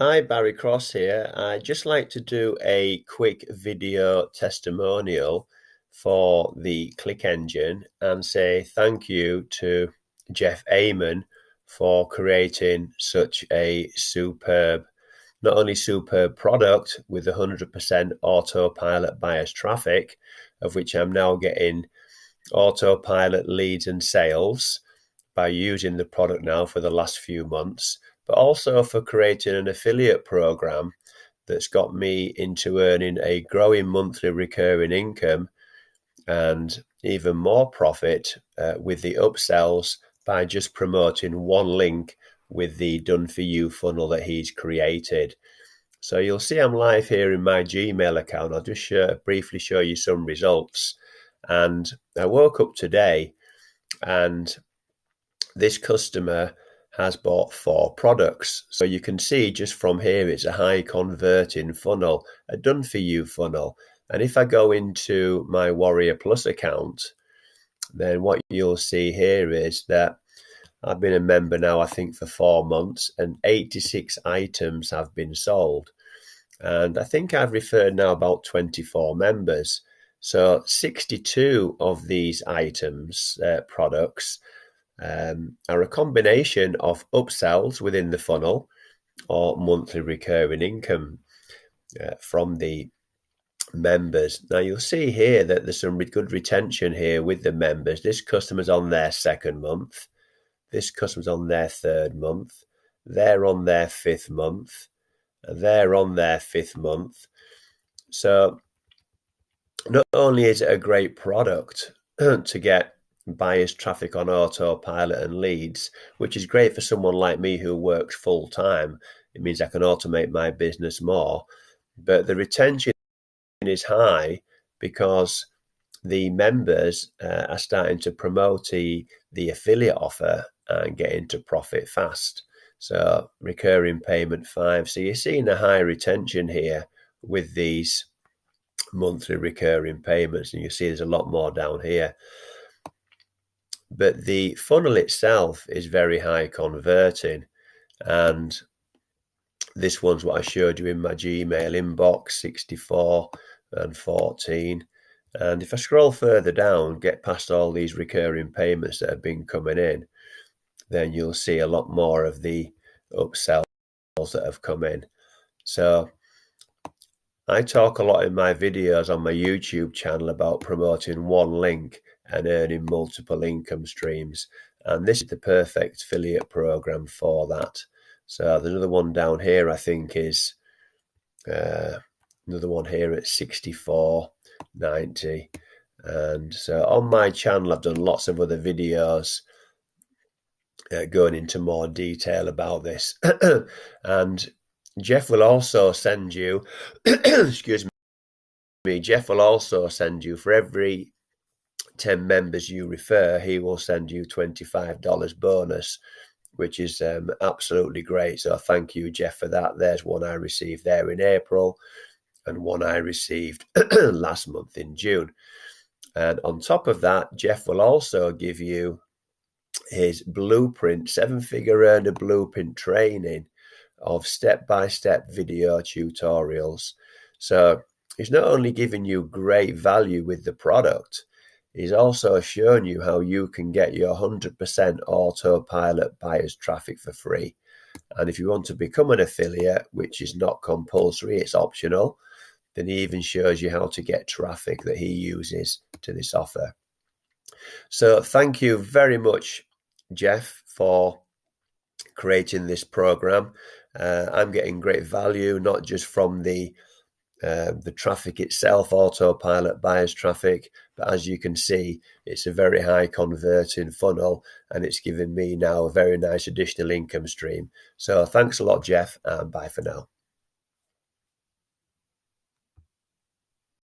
Hi, Barry Cross here. I'd just like to do a quick video testimonial for the Click Engine and say thank you to Jeff Amon for creating such a not only superb product with 100% autopilot bias traffic, of which I'm now getting autopilot leads and sales by using the product now for the last few months, but also for creating an affiliate program that's got me into earning a growing monthly recurring income and even more profit with the upsells by just promoting one link with the done for you funnel that he's created. So you'll see I'm live here in my Gmail account. I'll just briefly show you some results. And I woke up today and this customer has bought 4 products. So you can see just from here, it's a high converting funnel, a done for you funnel. And if I go into my Warrior Plus account, then what you'll see here is that I've been a member now, I think, for 4 months, and 86 items have been sold. And I think I've referred now about 24 members. So 62 of these items, products, are a combination of upsells within the funnel or monthly recurring income from the members. Now you'll see here that there's some good retention here with the members. This customer's on their 2nd month. This customer's on their 3rd month. They're on their 5th month. They're on their 5th month. So not only is it a great product to get bias traffic on autopilot and leads, which is great for someone like me who works full time. It means I can automate my business more, but the retention is high because the members are starting to promote the affiliate offer and get into profit fast. So recurring payment 5. So you're seeing a high retention here with these monthly recurring payments, and you see there's a lot more down here. But the funnel itself is very high converting, and this one's what I showed you in my Gmail inbox, 64 and 14. And if I scroll further down, get past all these recurring payments that have been coming in, then you'll see a lot more of the upsells that have come in. So I talk a lot in my videos on my YouTube channel about promoting one link and earning multiple income streams. And this is the perfect affiliate program for that. So there's another one down here, I think, is another one here at 64.90. And so on my channel, I've done lots of other videos going into more detail about this. And Jeff will also send you, excuse me, Jeff will also send you, for every 10 members you refer, he will send you $25 bonus, which is absolutely great. So thank you, Jeff, for that. There's one I received there in April and one I received last month in June. And on top of that, Jeff will also give you his blueprint, 7-figure earner blueprint training of step-by-step video tutorials. So he's not only giving you great value with the product, he's also showing you how you can get your 100% autopilot bias traffic for free. And if you want to become an affiliate, which is not compulsory, it's optional, then he even shows you how to get traffic that he uses to this offer. So thank you very much, Jeff, for creating this program. I'm getting great value, not just from the traffic itself, autopilot bias traffic, but as you can see, it's a very high converting funnel, and it's given me now a very nice additional income stream. So thanks a lot, Jeff, and bye for now.